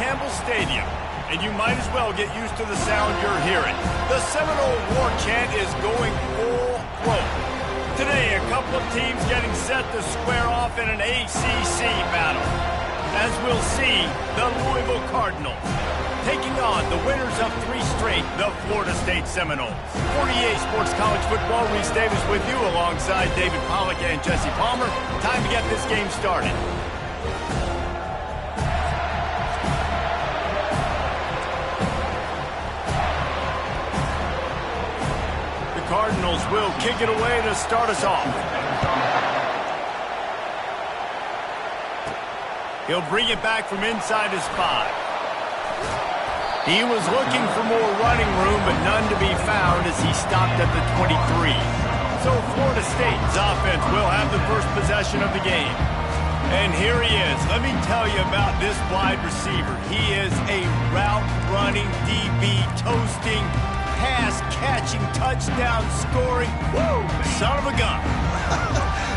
Campbell Stadium, and you might as well get used to the sound you're hearing. The Seminole War chant is going full throat. Today, a couple of teams getting set to square off in an ACC battle. As we'll see, the Louisville Cardinals taking on the winners of 3 straight, the Florida State Seminoles. 48 Sports College Football, Reese Davis with you alongside David Pollack and Jesse Palmer. Time to get this game started. The Cardinals will kick it away to start us off. He'll bring it back from inside his 5. He was looking for more running room, but none to be found as he stopped at the 23. So Florida State's offense will have the first possession of the game. And here he is. Let me tell you about this wide receiver. He is a route-running, DB, toasting, pass-catching, touchdown-scoring, woo, son of a gun.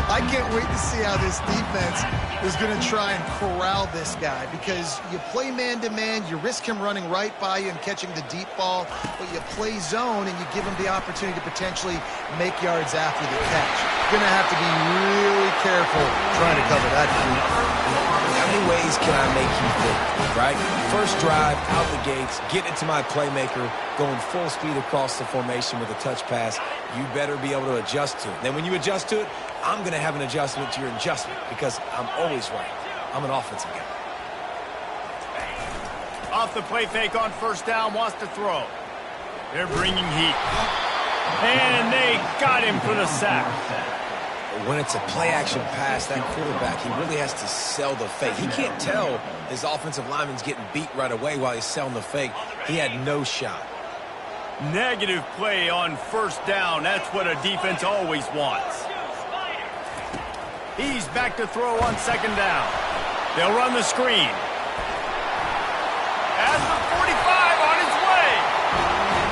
I can't wait to see how this defense is going to try and corral this guy, because you play man-to-man, you risk him running right by you and catching the deep ball, but you play zone and you give him the opportunity to potentially make yards after the catch. You're going to have to be really careful trying to cover that. How many ways can I make you think, right? First drive, out the gates, get it to my playmaker, going full speed across the formation with a touch pass. You better be able to adjust to it. Then when you adjust to it, I'm going to have an adjustment to your adjustment, because I'm always right. I'm an offensive guy. Off the play fake on first down, wants to throw. They're bringing heat. And they got him for the sack. When it's a play-action pass, that quarterback, he really has to sell the fake. He can't tell his offensive lineman's getting beat right away while he's selling the fake. He had no shot. Negative play on first down. That's what a defense always wants. He's back to throw on second down. They'll run the screen. As the 45 on his way.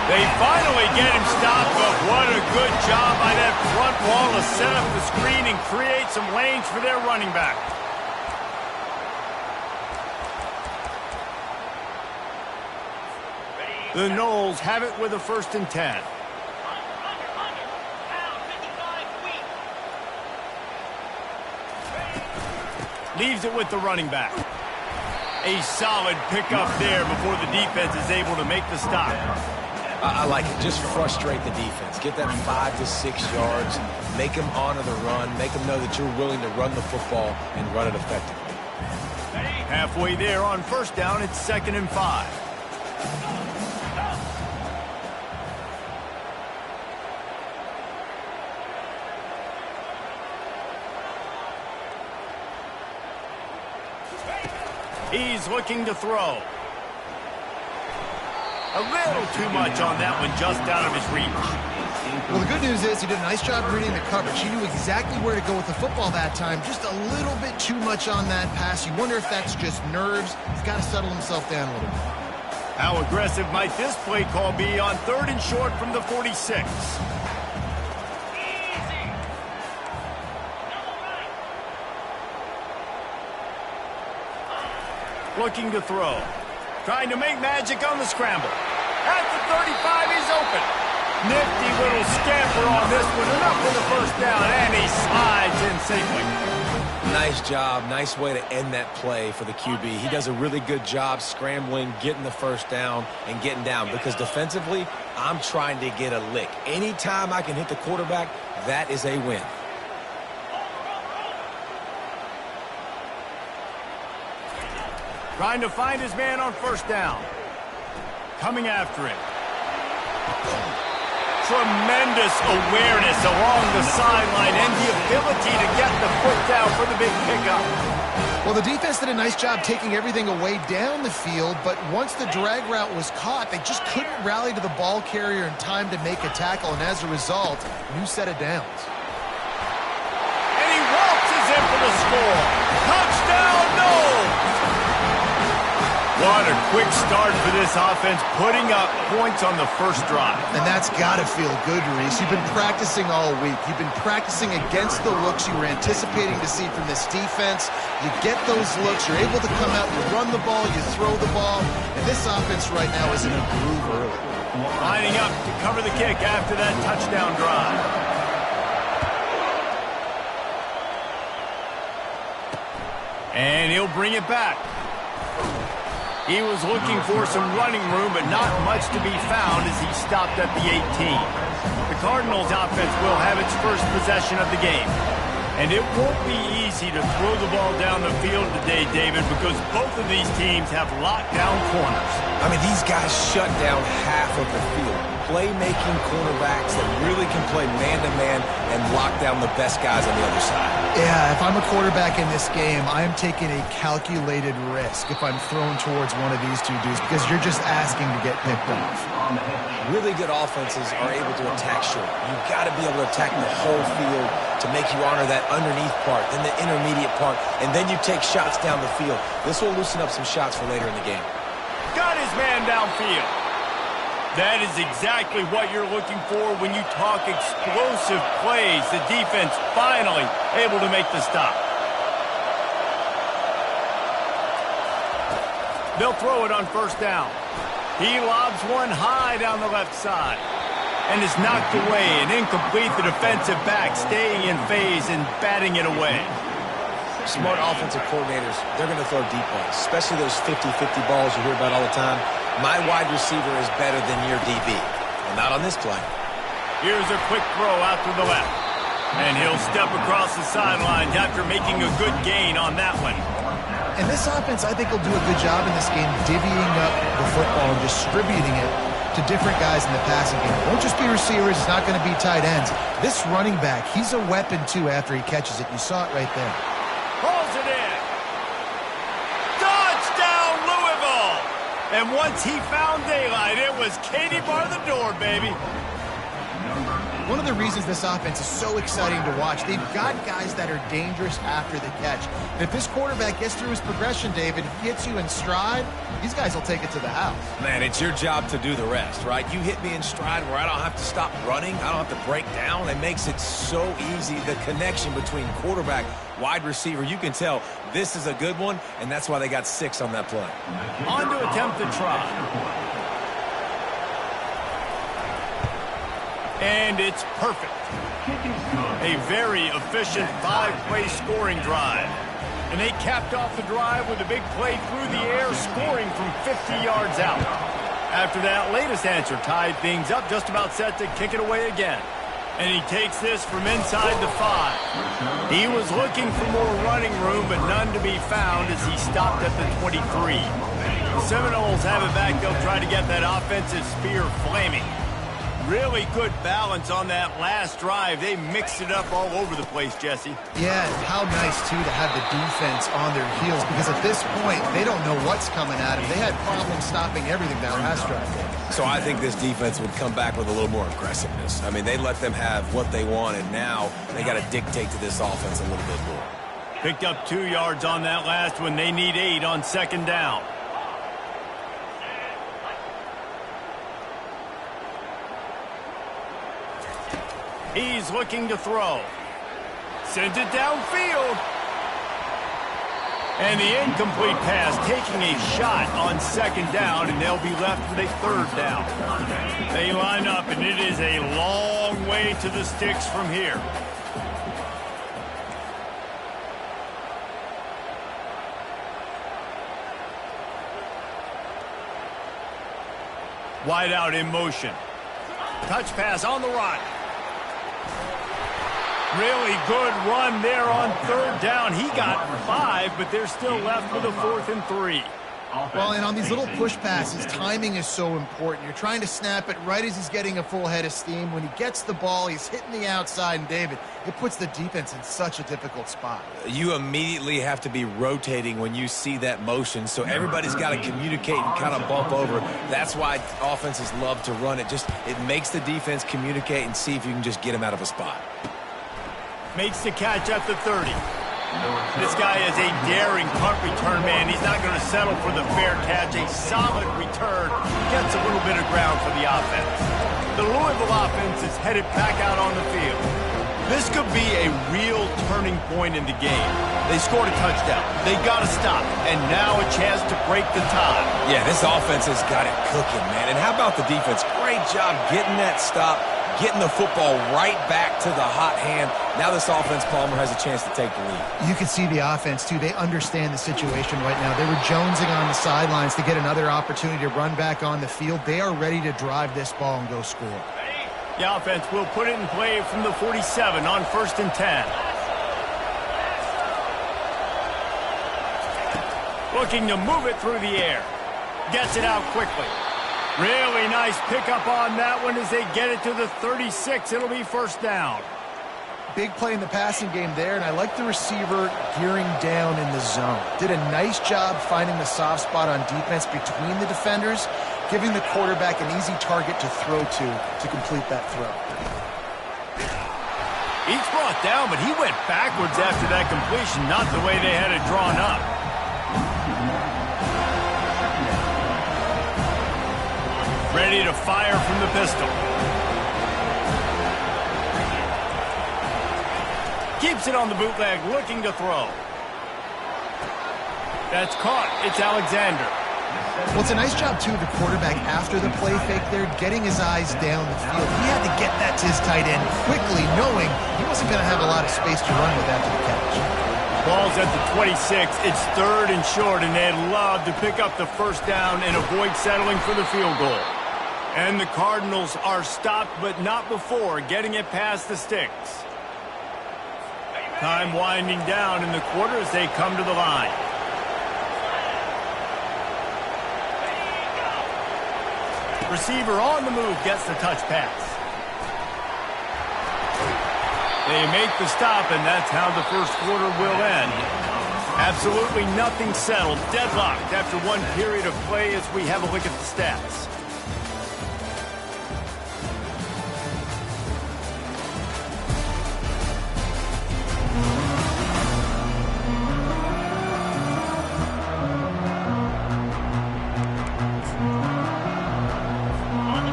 They finally get him stopped, but what a good job by that front wall to set up the screen and create some lanes for their running back. The Noles have it with a 1st and 10. Leaves it with the running back. A solid pickup there before the defense is able to make the stop. I like it. Just frustrate the defense. Get that 5 to 6 yards. Make them honor the run. Make them know that you're willing to run the football and run it effectively. Halfway there on first down, it's 2nd and 5. He's looking to throw. A little too much on that one, just out of his reach. Well, the good news is he did a nice job reading the coverage. He knew exactly where to go with the football that time. Just a little bit too much on that pass. You wonder if that's just nerves. He's got to settle himself down a little bit. How aggressive might this play call be on 3rd and short from the 46? Looking to throw. Trying to make magic on the scramble. At the 35, he's open. Nifty little scamper on this one. Enough for the first down, and he slides in safely. Nice job. Nice way to end that play for the QB. He does a really good job scrambling, getting the first down, and getting down. Because defensively, I'm trying to get a lick. Anytime I can hit the quarterback, that is a win. Trying to find his man on first down. Coming after him. Tremendous awareness along the sideline and the ability to get the foot down for the big pickup. Well, the defense did a nice job taking everything away down the field, but once the drag route was caught, they just couldn't rally to the ball carrier in time to make a tackle, and as a result, new set of downs. And he waltzes in for the score. Touchdown, Noles! What a quick start for this offense, putting up points on the first drive. And that's got to feel good, Reese. You've been practicing all week. You've been practicing against the looks you were anticipating to see from this defense. You get those looks, you're able to come out, you run the ball, you throw the ball, and this offense right now is in a groove early. Lining up to cover the kick after that touchdown drive. And he'll bring it back. He was looking for some running room, but not much to be found as he stopped at the 18. The Cardinals offense will have its first possession of the game. And it won't be easy to throw the ball down the field today, David, because both of these teams have lockdown corners. I mean, these guys shut down half of the field. Playmaking cornerbacks that really can play man-to-man and lock down the best guys on the other side. Yeah, if I'm a quarterback in this game, I'm taking a calculated risk if I'm thrown towards one of these two dudes because you're just asking to get picked off. Really good offenses are able to attack short. You've got to be able to attack the whole field to make you honor that underneath part, then the intermediate part, and then you take shots down the field. This will loosen up some shots for later in the game. Got his man downfield. That is exactly what you're looking for when you talk explosive plays. The defense finally able to make the stop. They'll throw it on first down. He lobs one high down the left side. And is knocked away and incomplete. The defensive back staying in phase and batting it away. Smart offensive coordinators, they're going to throw deep balls, especially those 50-50 balls you hear about all the time. My wide receiver is better than your DB. Well, not on this play. Here's a quick throw out to the left. And he'll step across the sidelines after making a good gain on that one. And this offense, I think, will do a good job in this game divvying up the football and distributing it to different guys in the passing game. It won't just be receivers. It's not going to be tight ends. This running back, he's a weapon, too, after he catches it. You saw it right there. Pulls it in. Touchdown, Louisville! And once he found daylight, it was Katie bar the door, baby. One of the reasons this offense is so exciting to watch, they've got guys that are dangerous after the catch. And if this quarterback gets through his progression, David, he hits you in stride, these guys will take it to the house. Man, it's your job to do the rest, right? You hit me in stride where I don't have to stop running. I don't have to break down. It makes it so easy. The connection between quarterback, wide receiver, you can tell this is a good one, and that's why they got 6 on that play. On to attempt the try. And it's perfect. A very efficient 5-play scoring drive. And they capped off the drive with a big play through the air, scoring from 50 yards out. After that latest answer tied things up, just about set to kick it away again. And he takes this from inside the 5. He was looking for more running room, but none to be found as he stopped at the 23. The Seminoles have it back. They'll try to get that offensive spear flaming. Really good balance on that last drive. They mixed it up all over the place, Jesse. Yeah, how nice, too, to have the defense on their heels, because at this point, they don't know what's coming at them. They had problems stopping everything that last drive. So I think this defense would come back with a little more aggressiveness. I mean, they let them have what they want, and now they got to dictate to this offense a little bit more. Picked up 2 yards on that last one. They need 8 on second down. He's looking to throw. Sends it downfield. And the incomplete pass taking a shot on second down, and they'll be left with a third down. They line up, and it is a long way to the sticks from here. Wide out in motion. Touch pass on the run. Really good run there on third down. He got 5, but they're still left with a 4th and 3. Well, and on these little push passes, timing is so important. You're trying to snap it right as he's getting a full head of steam. When he gets the ball, he's hitting the outside, and David, it puts the defense in such a difficult spot. You immediately have to be rotating when you see that motion, so everybody's got to communicate and kind of bump over. That's why offenses love to run it. It makes the defense communicate and see if you can just get him out of a spot. Makes the catch at the 30. This guy is a daring punt return man. He's not going to settle for the fair catch. A solid return gets a little bit of ground for the offense. The Louisville offense is headed back out on the field. This could be a real turning point in the game. They scored a touchdown. They got to stop. And now a chance to break the tie. Yeah, this offense has got it cooking, man. And how about the defense? Great job getting that stop, getting the football right back to the hot hand. Now this offense, Palmer, has a chance to take the lead. You can see the offense, too. They understand the situation right now. They were jonesing on the sidelines to get another opportunity to run back on the field. They are ready to drive this ball and go score. The offense will put it in play from the 47 on 1st and 10. Looking to move it through the air. Gets it out quickly. Really nice pickup on that one as they get it to the 36. It'll be 1st down. Big play in the passing game there, and I like the receiver gearing down in the zone. Did a nice job finding the soft spot on defense between the defenders, giving the quarterback an easy target to throw to complete that throw. He's brought down, but he went backwards after that completion, not the way they had it drawn up. Ready to fire from the pistol. Keeps it on the bootleg, looking to throw. That's caught. It's Alexander. Well, it's a nice job, too, the quarterback after the play fake there, getting his eyes down the field. He had to get that to his tight end quickly, knowing he wasn't going to have a lot of space to run with after the catch. Ball's at the 26. It's 3rd and short, and they'd love to pick up the 1st down and avoid settling for the field goal. And the Cardinals are stopped, but not before getting it past the sticks. Time winding down in the quarter as they come to the line. Receiver on the move gets the touch pass. They make the stop, and that's how the 1st quarter will end. Absolutely nothing settled, deadlocked after one period of play as we have a look at the stats.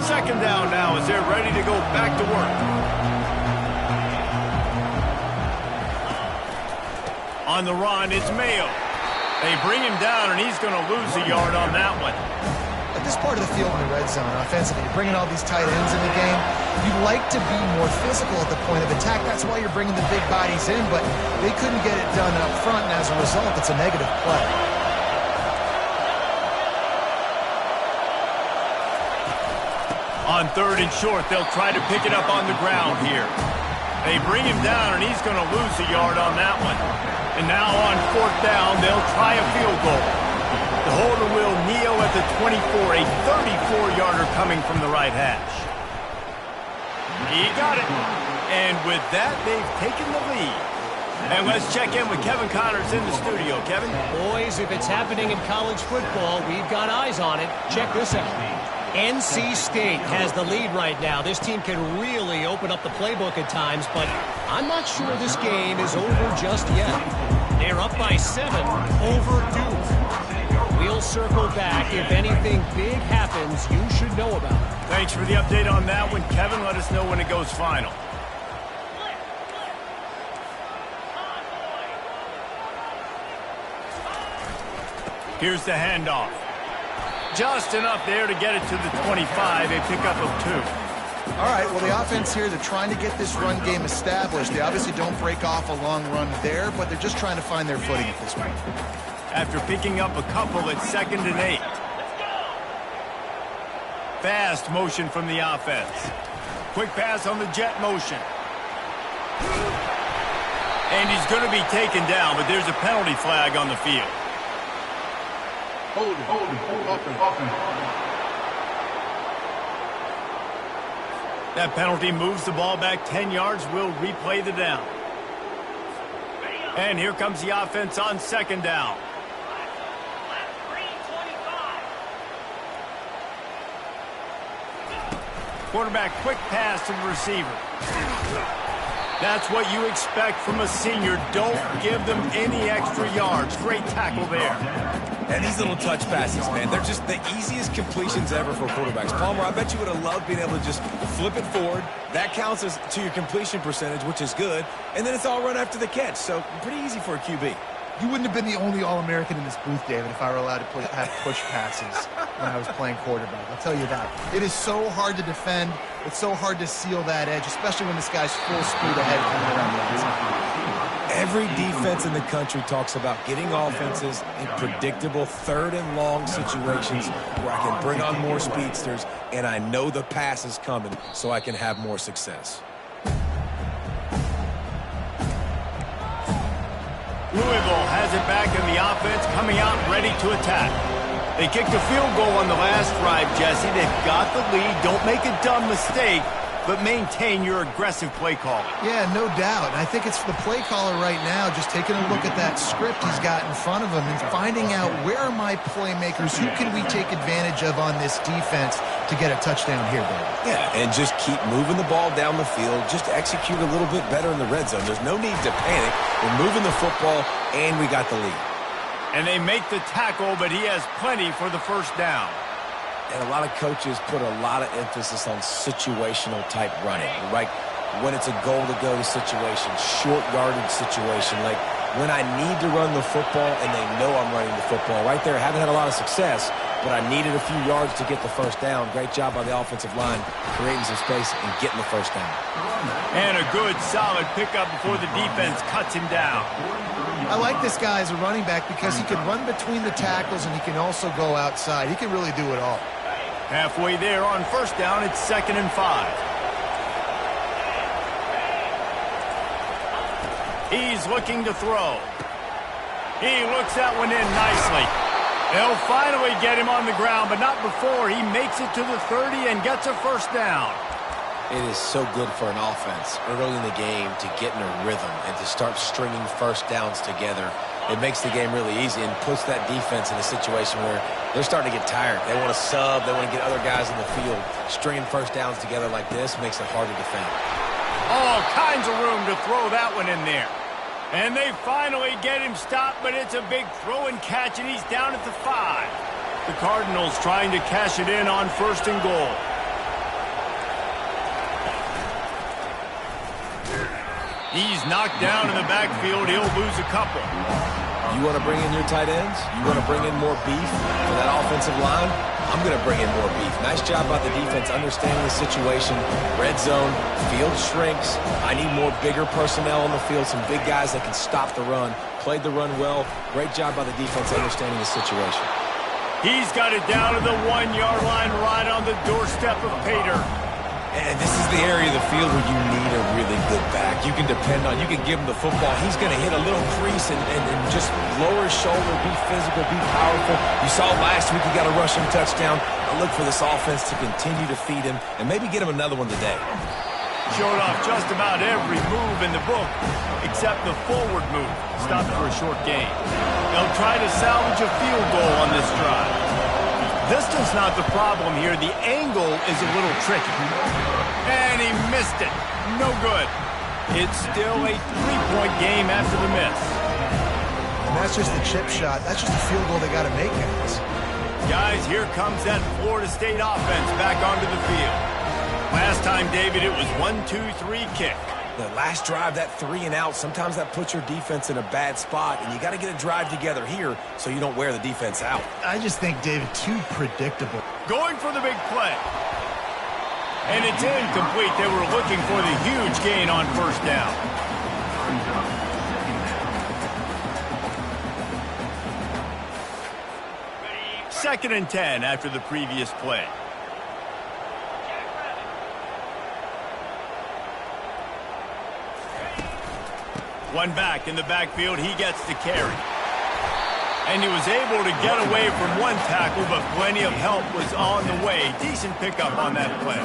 Second down now as they're ready to go back to work. On the run, it's Mayo. They bring him down, and he's going to lose a yard on that one. At this part of the field in the red zone, offensively, you're bringing all these tight ends in the game. You'd like to be more physical at the point of attack. That's why you're bringing the big bodies in, but they couldn't get it done up front, and as a result, it's a negative play. On 3rd and short, they'll try to pick it up on the ground here. They bring him down, and he's going to lose a yard on that one. And now on 4th down, they'll try a field goal. The holder will kneel at the 24, a 34-yarder coming from the right hash. He got it. And with that, they've taken the lead. And let's check in with Kevin Connors in the studio. Kevin? Boys, if it's happening in college football, we've got eyes on it. Check this out. NC State has the lead right now. This team can really open up the playbook at times, but I'm not sure this game is over just yet. They're up by 7 over Duke. We'll circle back. If anything big happens, you should know about it. Thanks for the update on that one, Kevin. Let us know when it goes final. Here's the handoff. Just enough there to get it to the 25, a pickup of 2. All right, well, the offense here, they're trying to get this run game established. They obviously don't break off a long run there, but they're just trying to find their footing at this point. After picking up a couple at 2nd and 8. Fast motion from the offense. Quick pass on the jet motion. And he's going to be taken down, but there's a penalty flag on the field. Hold him. That penalty moves the ball back 10 yards. We'll replay the down. And here comes the offense on 2nd down. Quarterback quick pass to the receiver. That's what you expect from a senior. Don't give them any extra yards. Great tackle there. And these little touch passes, man, they're just the easiest completions ever for quarterbacks. Palmer, I bet you would have loved being able to just flip it forward. That counts as to your completion percentage, which is good. And then it's all run after the catch. So pretty easy for a QB. You wouldn't have been the only All-American in this booth, David, if I were allowed to have push passes when I was playing quarterback. I'll tell you that. It is so hard to defend. It's so hard to seal that edge, especially when this guy's full speed ahead coming around the outside. Every defense in the country talks about getting offenses in predictable third and long situations where I can bring on more speedsters and I know the pass is coming so I can have more success. Louisville has it back in the offense, coming out ready to attack. They kicked a field goal on the last drive, Jesse. They've got the lead. Don't make a dumb mistake, but maintain your aggressive play calling. Yeah, no doubt. I think it's the play caller right now just taking a look at that script he's got in front of him and finding out where are my playmakers, who can we take advantage of on this defense to get a touchdown here, David. Yeah, and just keep moving the ball down the field. Just execute a little bit better in the red zone. There's no need to panic. We're moving the football, and we got the lead. And they make the tackle, but he has plenty for the first down. And a lot of coaches put a lot of emphasis on situational type running, right? When it's a goal-to-go situation, short yardage situation, like when I need to run the football and they know I'm running the football. Right there, I haven't had a lot of success, but I needed a few yards to get the first down. Great job by the offensive line, creating some space and getting the first down. And a good, solid pickup before the defense cuts him down. I like this guy as a running back because he can run between the tackles and he can also go outside. He can really do it all. Halfway there on first down, it's 2nd and 5. He's looking to throw. He looks that one in nicely. They'll finally get him on the ground, but not before he makes it to the 30 and gets a first down. It is so good for an offense early in the game to get in a rhythm and to start stringing first downs together. It makes the game really easy and puts that defense in a situation where they're starting to get tired. They want to sub. They want to get other guys in the field. Stringing first downs together like this makes it hard to defend. All kinds of room to throw that one in there. And they finally get him stopped, but it's a big throw and catch, and he's down at the 5. The Cardinals trying to cash it in on 1st and goal. He's knocked down in the backfield. He'll lose a couple. You want to bring in your tight ends? You want to bring in more beef for that offensive line? I'm going to bring in more beef. Nice job by the defense understanding the situation. Red zone, field shrinks. I need more bigger personnel on the field, some big guys that can stop the run. Played the run well. Great job by the defense understanding the situation. He's got it down to the 1-yard line right on the doorstep of Pater. And this is the area of the field where you need a really good back. You can depend on, you can give him the football. He's going to hit a little crease and just lower his shoulder, be physical, be powerful. You saw last week he got a rushing touchdown. I look for this offense to continue to feed him and maybe get him another one today. Showed off just about every move in the book except the forward move. Stopped for a short gain. They'll try to salvage a field goal on this drive. Distance not the problem here. The angle is a little tricky. And he missed it. No good. It's still a 3-point game after the miss. And that's just the chip shot. That's just a field goal they got to make, guys. Guys, here comes that Florida State offense back onto the field. Last time, David, it was 1-2-3 kick. The last drive, that 3 and out, sometimes that puts your defense in a bad spot, and you got to get a drive together here so you don't wear the defense out. I just think, David, too predictable. Going for the big play. And it's incomplete. They were looking for the huge gain on first down. Second and 10 after the previous play. One back in the backfield, he gets the carry. And he was able to get away from one tackle, but plenty of help was on the way. Decent pickup on that play.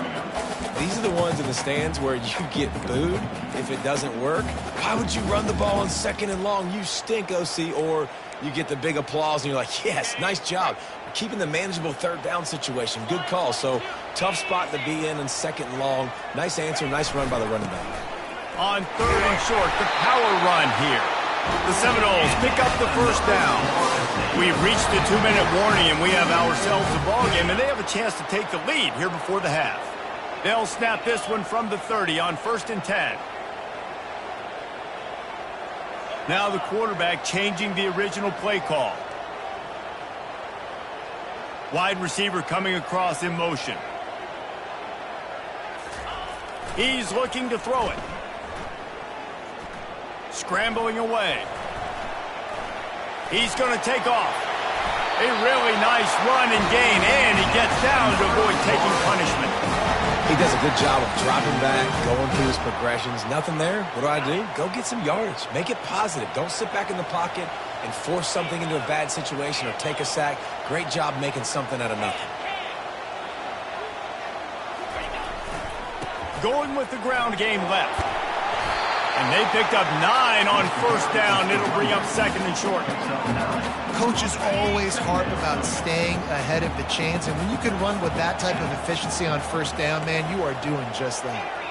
These are the ones in the stands where you get booed if it doesn't work. Why would you run the ball on 2nd and long? You stink, OC. Or you get the big applause and you're like, yes, nice job. Keeping the manageable 3rd down situation. Good call. So tough spot to be in 2nd and long. Nice answer, nice run by the running back. On 3rd and short, the power run here. The Seminoles pick up the first down. We've reached the 2-minute warning, and we have ourselves a ball game, and they have a chance to take the lead here before the half. They'll snap this one from the 30 on 1st and 10. Now the quarterback changing the original play call. Wide receiver coming across in motion. He's looking to throw it. Scrambling away. He's going to take off. A really nice run and gain, and he gets down to avoid taking punishment. He does a good job of dropping back, going through his progressions. Nothing there. What do? Go get some yardage. Make it positive. Don't sit back in the pocket and force something into a bad situation or take a sack. Great job making something out of nothing. Going with the ground game left. And they picked up 9 on 1st down. It'll bring up 2nd and short. Coaches always harp about staying ahead of the chains, and when you can run with that type of efficiency on 1st down, man, you are doing just that.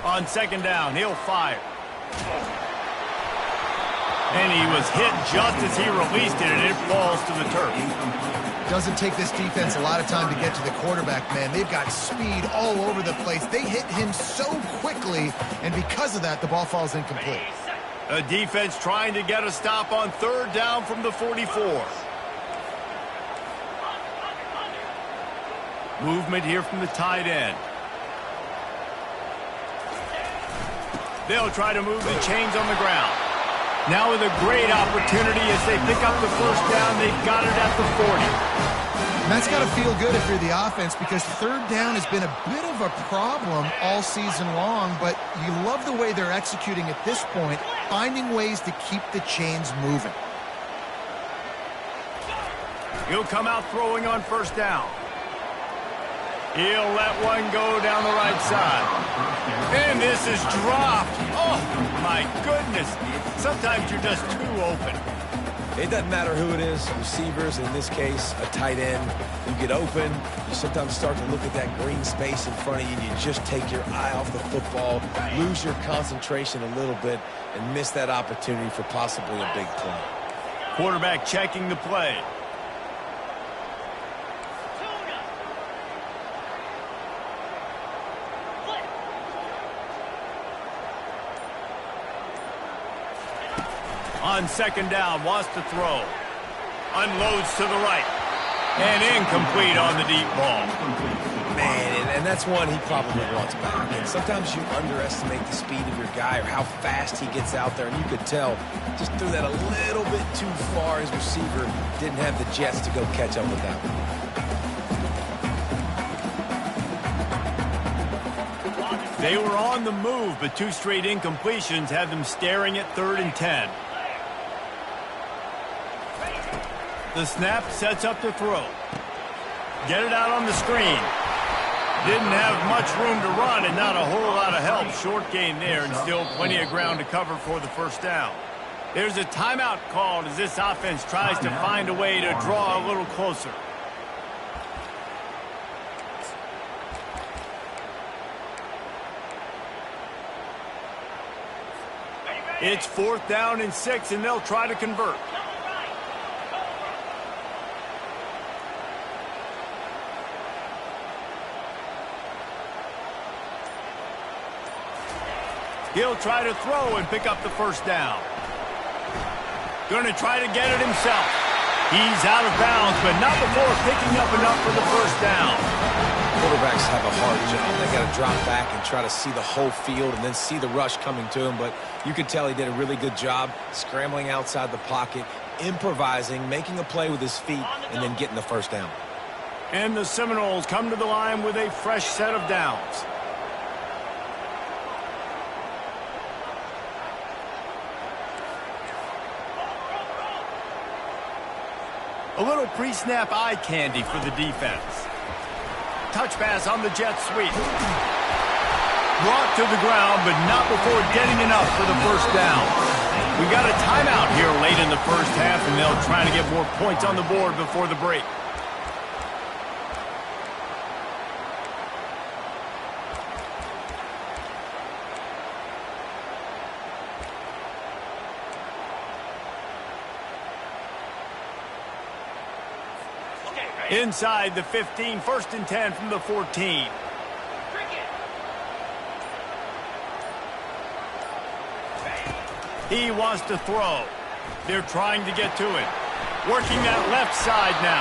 On 2nd down, he'll fire. And he was hit just as he released it, and it falls to the turf. Doesn't take this defense a lot of time to get to the quarterback, man. They've got speed all over the place. They hit him so quickly, and because of that, the ball falls incomplete. A defense trying to get a stop on 3rd down from the 44. Movement here from the tight end. They'll try to move the chains on the ground. Now with a great opportunity as they pick up the 1st down. They've got it at the 40. And that's got to feel good if you're the offense, because 3rd down has been a bit of a problem all season long, but you love the way they're executing at this point, finding ways to keep the chains moving. He'll come out throwing on 1st down. He'll let one go down the right side. And this is dropped. Oh, my goodness. Sometimes you're just too open. It doesn't matter who it is, receivers, in this case, a tight end. You get open, you sometimes start to look at that green space in front of you, and you just take your eye off the football, lose your concentration a little bit, and miss that opportunity for possibly a big play. Quarterback checking the play. On 2nd down, wants to throw. Unloads to the right. And incomplete on the deep ball. Man, and that's one he probably wants back. And sometimes you underestimate the speed of your guy or how fast he gets out there. And you could tell, just threw that a little bit too far. His receiver didn't have the jets to go catch up with that one. They were on the move, but 2 straight incompletions had them staring at 3rd and 10. The snap sets up to throw. Get it out on the screen. Didn't have much room to run and not a whole lot of help. Short gain there and still plenty of ground to cover for the 1st down. There's a timeout called as this offense tries to find a way to draw a little closer. It's 4th down and 6, and they'll try to convert. He'll try to throw and pick up the 1st down. Going to try to get it himself. He's out of bounds, but not before picking up enough for the 1st down. Quarterbacks have a hard job. They got to drop back and try to see the whole field and then see the rush coming to him. But you could tell he did a really good job scrambling outside the pocket, improvising, making a play with his feet, and then getting the 1st down. And the Seminoles come to the line with a fresh set of downs. A little pre-snap eye candy for the defense. Touch pass on the jet sweep. Brought to the ground, but not before getting enough for the first down. We got a timeout here late in the first half, and they'll try to get more points on the board before the break. Inside the 15, 1st and 10 from the 14. He wants to throw. They're trying to get to it. Working that left side now.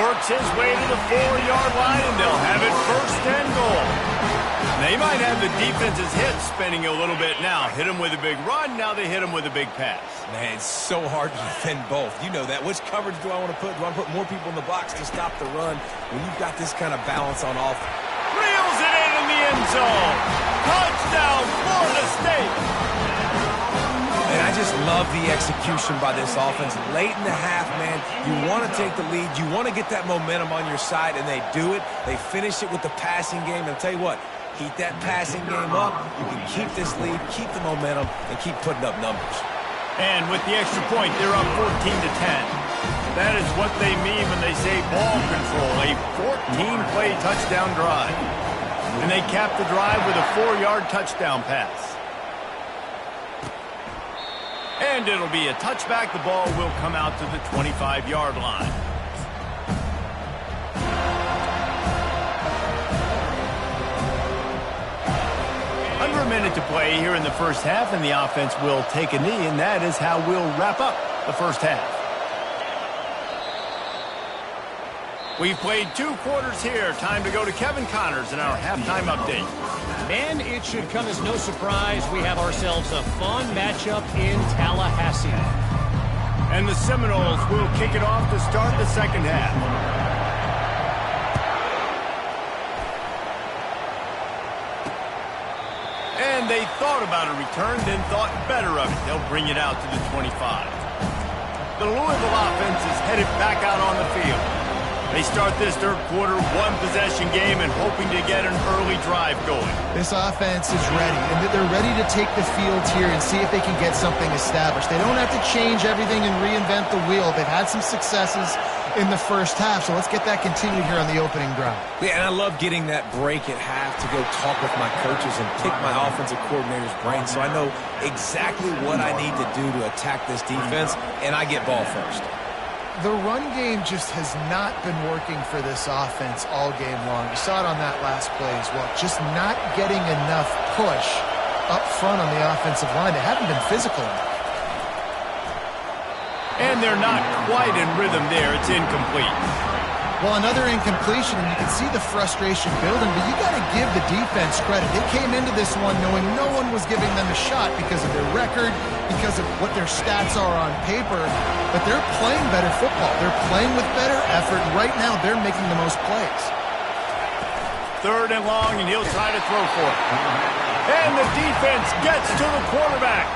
Works his way to the 4-yard line, and they'll have it 1st and goal. They might have the defense's hit spinning a little bit now. Hit him with a big run, now they hit him with a big pass. Man, it's so hard to defend both. You know that. Which coverage do I want to put? Do I put more people in the box to stop the run? When you've got this kind of balance on offense. Reels it in the end zone. Touchdown, Florida State. And I just love the execution by this offense. Late in the half, man, you want to take the lead. You want to get that momentum on your side, and they do it. They finish it with the passing game. And I'll tell you what, keep that passing game up. You can keep this lead, keep the momentum, and keep putting up numbers. And with the extra point, they're up 14-10. That is what they mean when they say ball control, a 14-play touchdown drive. And they cap the drive with a 4-yard touchdown pass. And it'll be a touchback. The ball will come out to the 25-yard line. Under a minute to play here in the first half, and the offense will take a knee, and that is how we'll wrap up the first half. We've played 2 quarters here. Time to go to Kevin Connors in our halftime update. Man, it should come as no surprise we have ourselves a fun matchup in Tallahassee. And the Seminoles will kick it off to start the second half. And they thought about a return, then thought better of it. They'll bring it out to the 25. The Louisville offense is headed back out on the field. They start this third quarter, 1-possession game, and hoping to get an early drive going. This offense is ready, and they're ready to take the field here and see if they can get something established. They don't have to change everything and reinvent the wheel. They've had some successes in the first half, so let's get that continued here on the opening drive. Yeah, and I love getting that break at half to go talk with my coaches and pick my offensive coordinator's brain so I know exactly what I need to do to attack this defense, and I get ball first. The run game just has not been working for this offense all game long. You saw it on that last play as well. Just not getting enough push up front on the offensive line. They haven't been physical enough. And they're not quite in rhythm there. It's incomplete. Well, another incompletion, and you can see the frustration building, but you got to give the defense credit. They came into this one knowing no one was giving them a shot because of their record, because of what their stats are on paper, but they're playing better football. They're playing with better effort, and right now they're making the most plays. 3rd and long, and he'll try to throw for it. And the defense gets to the quarterback.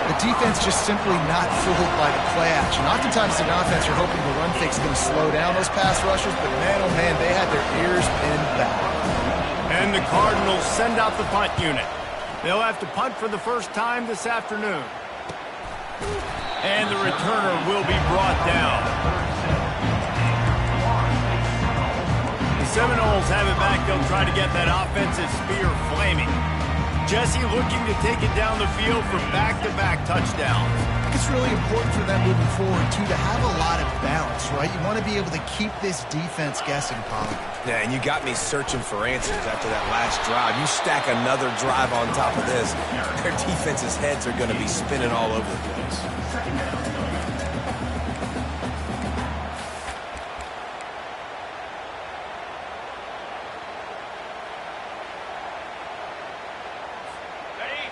The defense just simply not fooled by the play action. Oftentimes in offense, you're hoping the run fake's going to slow down those pass rushers, but man, oh man, they had their ears pinned back. And the Cardinals send out the punt unit. They'll have to punt for the first time this afternoon. And the returner will be brought down. The Seminoles have it back. They'll try to get that offensive spear flaming. Jesse looking to take it down the field for back-to-back touchdowns. I think it's really important for them moving forward, too, to have a lot of balance, right? You want to be able to keep this defense guessing, Polly. Yeah, and you got me searching for answers after that last drive. You stack another drive on top of this, their defense's heads are going to be spinning all over the place.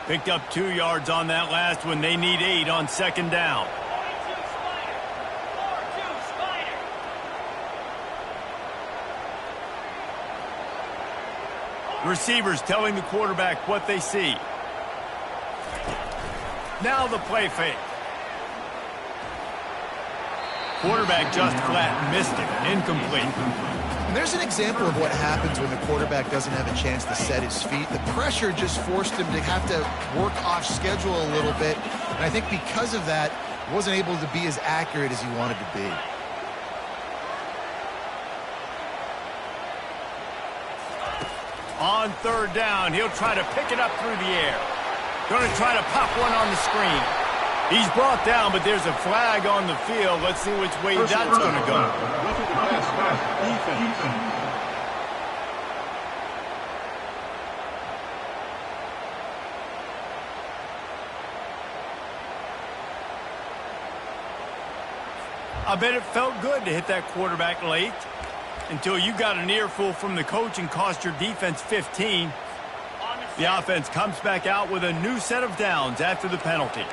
Picked up 2 yards on that last one. They need 8 on second down. Receivers telling the quarterback what they see. Now the play fake. Quarterback just flat missed it. Incomplete. And there's an example of what happens when the quarterback doesn't have a chance to set his feet. The pressure just forced him to have to work off schedule a little bit. And I think because of that, he wasn't able to be as accurate as he wanted to be. On third down, he'll try to pick it up through the air. Going to try to pop one on the screen. He's brought down, but there's a flag on the field. Let's see which way that's going to go. I bet it felt good to hit that quarterback late until you got an earful from the coach and cost your defense 15. The offense comes back out with a new set of downs after the penalty.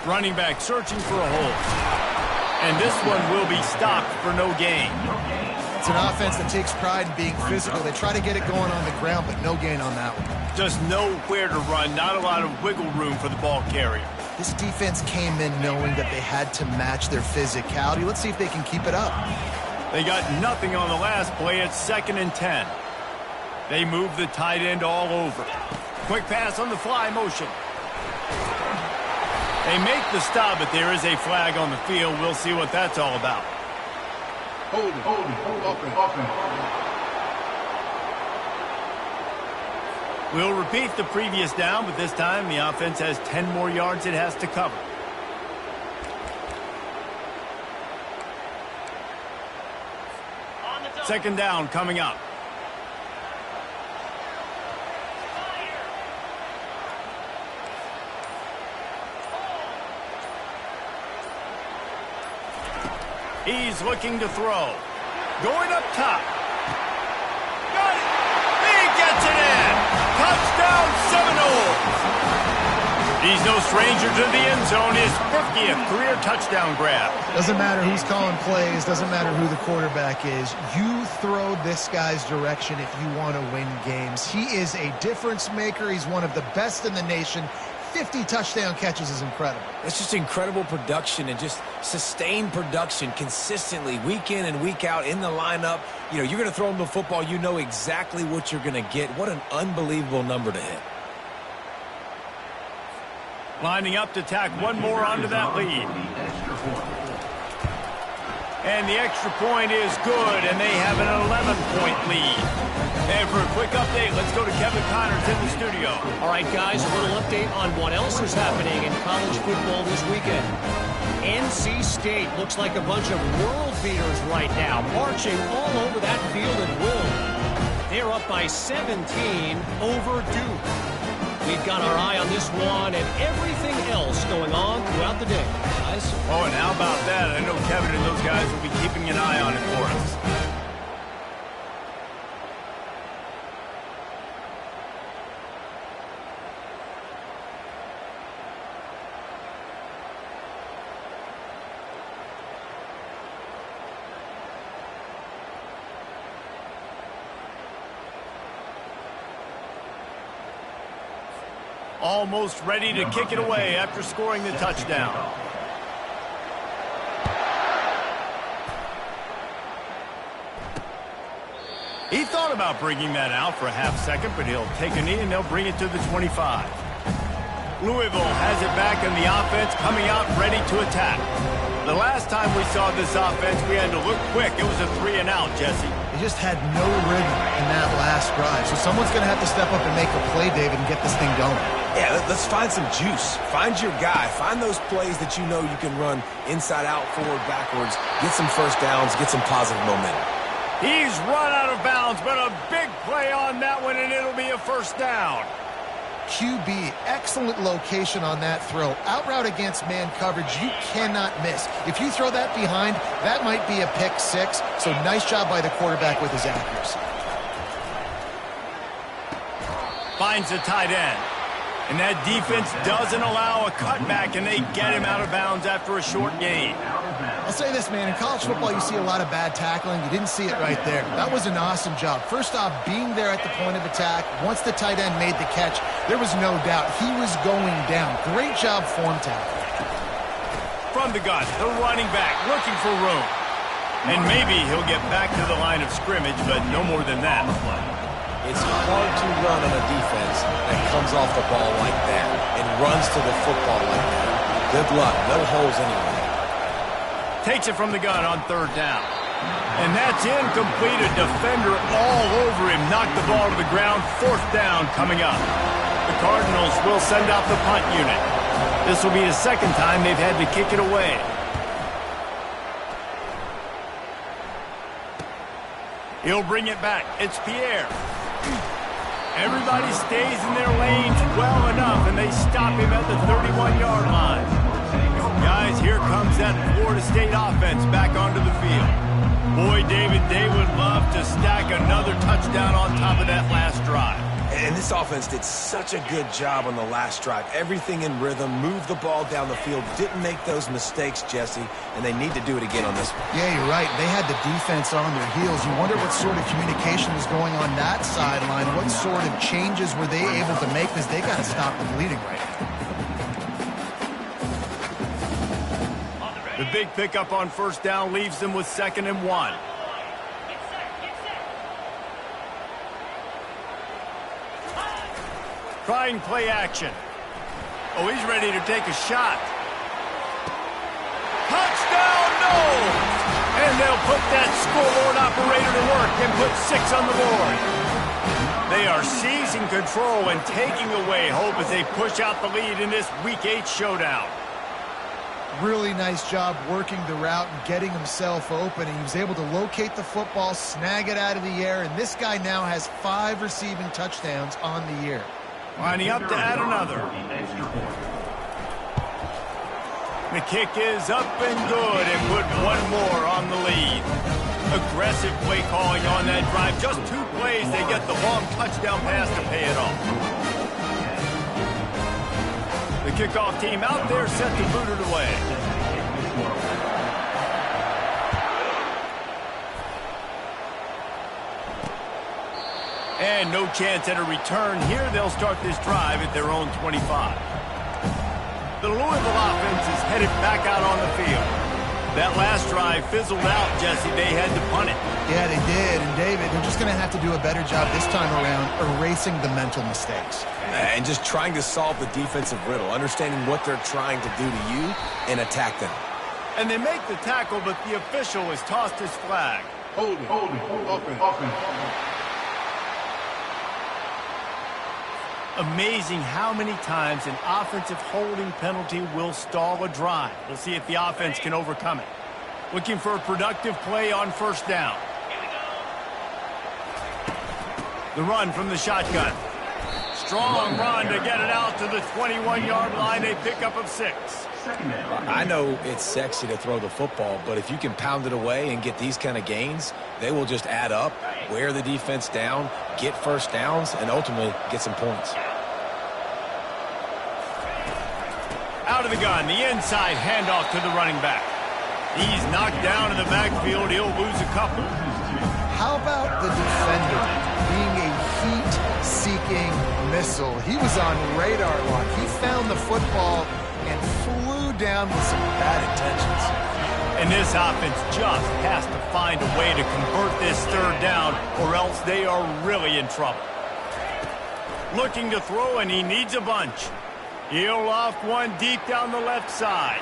Running back searching for a hole. And this one will be stopped for no gain. It's an offense that takes pride in being physical. They try to get it going on the ground, but no gain on that one. Just nowhere to run, not a lot of wiggle room for the ball carrier. This defense came in knowing that they had to match their physicality. Let's see if they can keep it up. They got nothing on the last play. It's 2nd and 10. They move the tight end all over. Quick pass on the fly motion. They make the stop, but there is a flag on the field. We'll see what that's all about. Hold it. We'll repeat the previous down, but this time the offense has 10 more yards it has to cover. Second down coming up. He's looking to throw. Going up top. Got it. He gets it in. Touchdown Seminoles. He's no stranger to the end zone. His 50th career touchdown grab. Doesn't matter who's calling plays. Doesn't matter who the quarterback is. You throw this guy's direction if you want to win games. He is a difference maker. He's one of the best in the nation. 50 touchdown catches is incredible. It's just incredible production and just sustained production consistently week in and week out in the lineup. You know, you're going to throw him the football. You know exactly what you're going to get. What an unbelievable number to hit. Lining up to tack one more onto that lead. And the extra point is good, and they have an 11-point lead. And for a quick update, let's go to Kevin Connors in the studio. All right, guys, a little update on what else is happening in college football this weekend. NC State looks like a bunch of world beaters right now, marching all over that field at will. They're up by 17 over Duke. We've got our eye on this one and everything else going on throughout the day, guys. Oh, and how about that? I know Kevin and those guys will be keeping an eye on it for us. Almost ready to kick it away after scoring the touchdown. He thought about bringing that out for a half second, but he'll take a knee and they'll bring it to the 25. Louisville has it back in the offense, coming out ready to attack. The last time we saw this offense, we had to look quick. It was a 3-and-out, Jesse. They just had no rhythm in that last drive. So someone's going to have to step up and make a play, David, and get this thing going. Yeah, let's find some juice. Find your guy. Find those plays that you know you can run inside out, forward, backwards. Get some first downs. Get some positive momentum. He's run out of bounds, but a big play on that one, and it'll be a first down. QB, excellent location on that throw. Out route against man coverage, you cannot miss. If you throw that behind, that might be a pick six. So nice job by the quarterback with his accuracy. Finds the tight end. And that defense doesn't allow a cutback, and they get him out of bounds after a short gain. I'll say this, man. In college football, you see a lot of bad tackling. You didn't see it right there. That was an awesome job. First off, being there at the point of attack. Once the tight end made the catch, there was no doubt he was going down. Great job form tackle. From the gun, the running back looking for room. And maybe he'll get back to the line of scrimmage, but no more than that. It's hard to run on a defense that comes off the ball like that and runs to the football like that. Good luck. No holes anyway. Takes it from the gun on third down. And that's incomplete. A defender all over him. Knocked the ball to the ground. Fourth down coming up. The Cardinals will send out the punt unit. This will be the second time they've had to kick it away. He'll bring it back. It's Pierre. Everybody stays in their lanes well enough, and they stop him at the 31-yard line. Guys, here comes that Florida State offense back onto the field. Boy, David, they would love to stack another touchdown on top of that last drive. And this offense did such a good job on the last drive. Everything in rhythm, moved the ball down the field, didn't make those mistakes, Jesse, and they need to do it again on this one. Yeah, you're right. They had the defense on their heels. You wonder what sort of communication was going on that sideline. What sort of changes were they able to make, because they got to stop the bleeding right now. The big pickup on first down leaves them with 2nd and 1. Trying play action. Oh, he's ready to take a shot. Touchdown, no! And they'll put that scoreboard operator to work and put 6 on the board. They are seizing control and taking away hope as they push out the lead in this Week 8 showdown. Really nice job working the route and getting himself open. He was able to locate the football, snag it out of the air, and this guy now has 5 receiving touchdowns on the year. Lining up to add another. The kick is up and good, and put 1 more on the lead. Aggressive play calling on that drive. Just 2 plays, they get the long touchdown pass to pay it off. The kickoff team out there set to boot it away. And no chance at a return here. They'll start this drive at their own 25. The Louisville offense is headed back out on the field. That last drive fizzled out, Jesse. They had to punt it. Yeah, they did. And, David, they're just going to have to do a better job this time around erasing the mental mistakes. And just trying to solve the defensive riddle, understanding what they're trying to do to you and attack them. And they make the tackle, but the official has tossed his flag. Hold it. Offense. Amazing how many times an offensive holding penalty will stall a drive. We'll see if the offense can overcome it. Looking for a productive play on first down. The run from the shotgun. Strong run to get it out to the 21-yard line. A pickup of 6. I know it's sexy to throw the football, but if you can pound it away and get these kind of gains, they will just add up, wear the defense down, get first downs, and ultimately get some points. Out of the gun, the inside handoff to the running back. He's knocked down in the backfield. He'll lose a couple. How about the defender being a heat-seeking missile? He was on radar lock. He found the football and flew down with some bad intentions. And this offense just has to find a way to convert this third down, or else they are really in trouble. Looking to throw, and he needs a bunch. He'll loft one deep down the left side.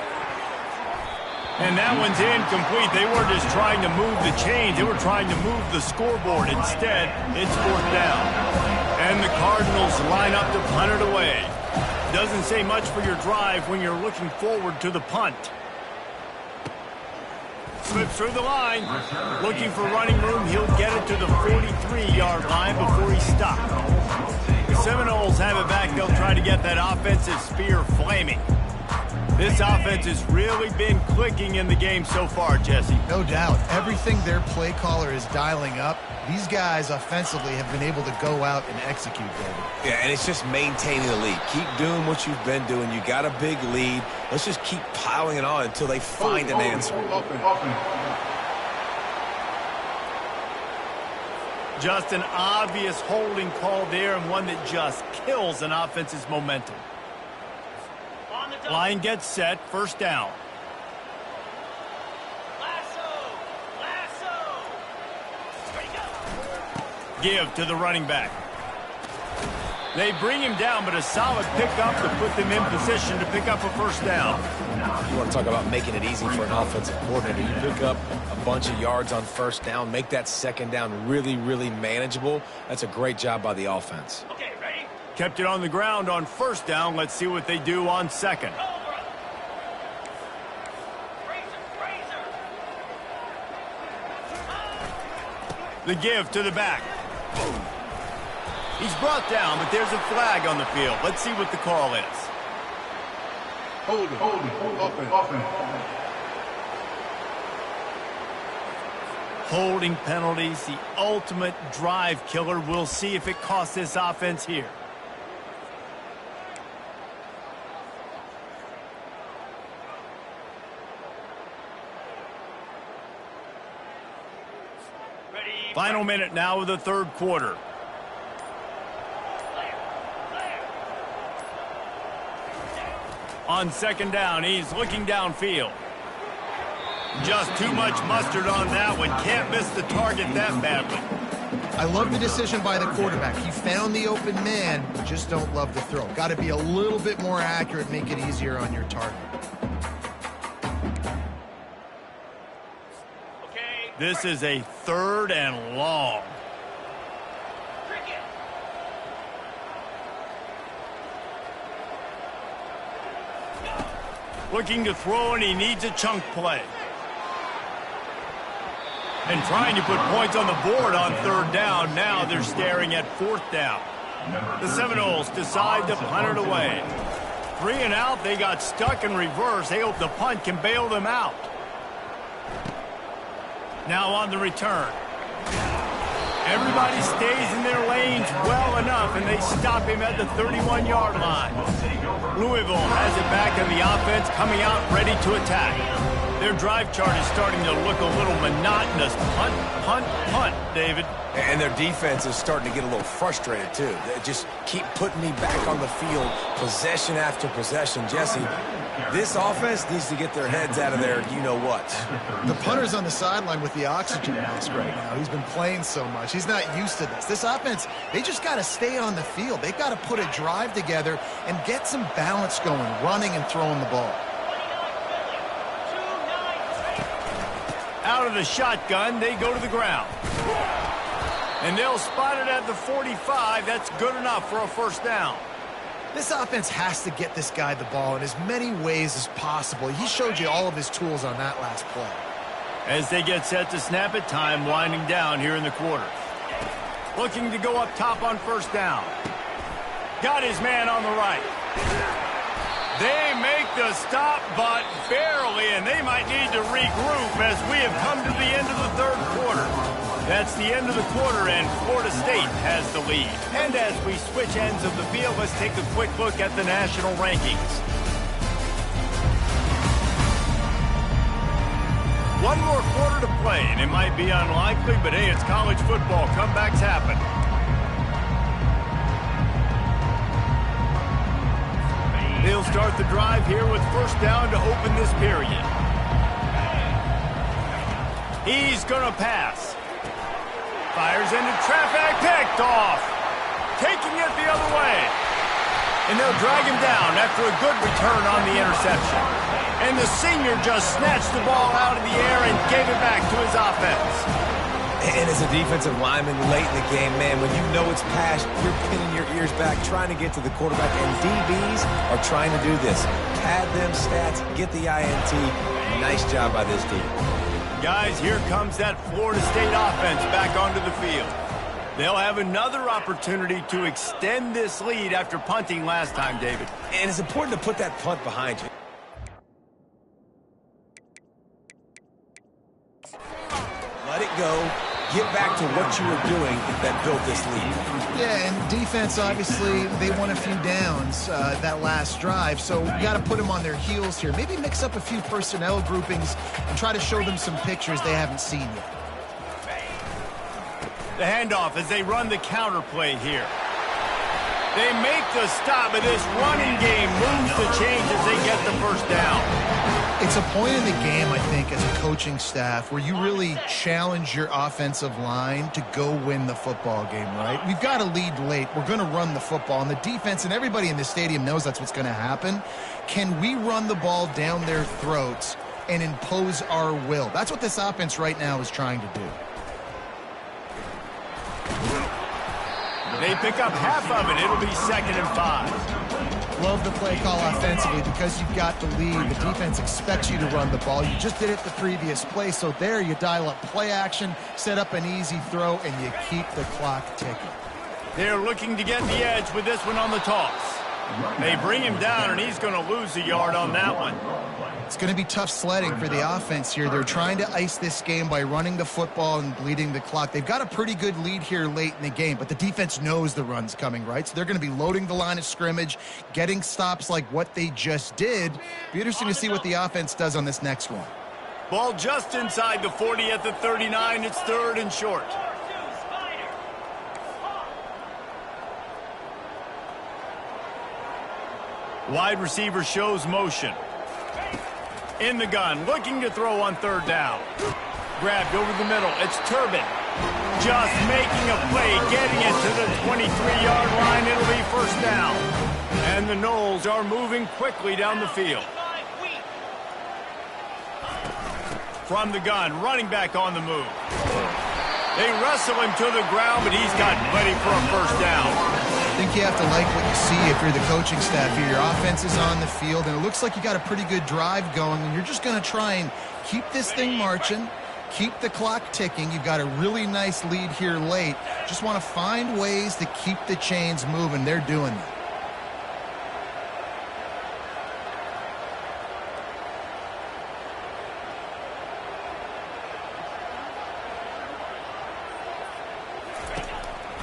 And that one's incomplete. They were just trying to move the chains. They were trying to move the scoreboard. Instead, it's fourth down. And the Cardinals line up to punt it away. Doesn't say much for your drive when you're looking forward to the punt. Slips through the line. Looking for running room. He'll get it to the 43-yard line before he stopped. The Seminoles have it back. They'll try to get that offensive spear flaming. This offense has really been clicking in the game so far, Jesse. No doubt. Everything their play caller is dialing up, these guys offensively have been able to go out and execute, David. Yeah, and it's just maintaining the lead. Keep doing what you've been doing. You got a big lead. Let's just keep piling it on until they find an answer. Just an obvious holding call there, and one that just kills an offense's momentum. Line gets set, first down. Give to the running back. They bring him down, but a solid pickup to put them in position to pick up a first down. You want to talk about making it easy for an offensive coordinator. You pick up a bunch of yards on first down, make that second down really, really manageable. That's a great job by the offense. Okay, ready? Kept it on the ground on first down. Let's see what they do on second. The give to the back. He's brought down, but there's a flag on the field. Let's see what the call is. Hold it, offense. Holding penalties, the ultimate drive killer. We'll see if it costs this offense here. Final minute now of the third quarter. On second down, he's looking downfield. Just too much mustard on that one. Can't miss the target that badly. I love the decision by the quarterback. He found the open man, just don't love the throw. Got to be a little bit more accurate, make it easier on your target. This is a third and long. Looking to throw, and he needs a chunk play. And trying to put points on the board on third down. Now they're staring at fourth down. The Seminoles decide to punt it away. 3 and out, they got stuck in reverse. They hope the punt can bail them out. Now on the return. Everybody stays in their lanes well enough, and they stop him at the 31-yard line. Louisville has it back, and the offense coming out ready to attack. Their drive chart is starting to look a little monotonous. Punt, punt, punt, David. And their defense is starting to get a little frustrated, too. They just keep putting me back on the field, possession after possession. Jesse, this offense needs to get their heads out of there, you-know-what. The punter's on the sideline with the oxygen mask right now. He's been playing so much. He's not used to this. This offense, they just got to stay on the field. They've got to put a drive together and get some balance going, running and throwing the ball. Out of the shotgun, they go to the ground. And they'll spot it at the 45. That's good enough for a first down. This offense has to get this guy the ball in as many ways as possible. He showed you all of his tools on that last play. As they get set to snap it, time winding down here in the quarter. Looking to go up top on first down. Got his man on the right. They make the stop, but barely, and they might need to regroup as we have come to the end of the third quarter. That's the end of the quarter, and Florida State has the lead. And as we switch ends of the field, let's take a quick look at the national rankings. One more quarter to play, and it might be unlikely, but hey, it's college football. Comebacks happen. They'll start the drive here with first down to open this period. He's going to pass. Fires into traffic, picked off. Taking it the other way. And they'll drag him down after a good return on the interception. And the senior just snatched the ball out of the air and gave it back to his offense. And as a defensive lineman late in the game, man, when you know it's past, you're pinning your ears back, trying to get to the quarterback. And DBs are trying to do this. Pad them stats, get the INT. Nice job by this team. Guys, here comes that Florida State offense back onto the field. They'll have another opportunity to extend this lead after punting last time, David. And it's important to put that punt behind you. go. Get back to what you were doing that built this lead. Yeah, and defense, obviously, they won a few downs that last drive, so you got to put them on their heels here. Maybe mix up a few personnel groupings and try to show them some pictures they haven't seen yet. The handoff as they run the counter play here. They make the stop, but this running game moves the change as they get the first down. It's a point in the game, I think, as a coaching staff where you really challenge your offensive line to go win the football game, right? We've got to lead late. We're going to run the football. And the defense and everybody in the stadium knows that's what's going to happen. Can we run the ball down their throats and impose our will? That's what this offense right now is trying to do. They pick up half of it. It'll be 2nd and 5. Love the play call offensively because you've got the lead. The defense expects you to run the ball. You just did it the previous play, so there you dial up play action, set up an easy throw, and you keep the clock ticking. They're looking to get the edge with this one on the toss. They bring him down, and he's going to lose a yard on that one. It's going to be tough sledding for the offense here. They're trying to ice this game by running the football and bleeding the clock. They've got a pretty good lead here late in the game, but the defense knows the run's coming, right? So they're going to be loading the line of scrimmage, getting stops like what they just did. Be interesting to see what the offense does on this next one. Ball just inside the 40 at the 39. It's 3rd and short. Wide receiver shows motion. In the gun, looking to throw on 3rd down. Grabbed over the middle. It's Turbin. Just making a play, getting it to the 23-yard line. It'll be 1st down. And the Knowles are moving quickly down the field. From the gun, running back on the move. They wrestle him to the ground, but he's got plenty for a 1st down. I think you have to like what you see if you're the coaching staff here. Your offense is on the field, and it looks like you got a pretty good drive going, and you're just going to try and keep this thing marching, keep the clock ticking. You've got a really nice lead here late. Just want to find ways to keep the chains moving. They're doing that.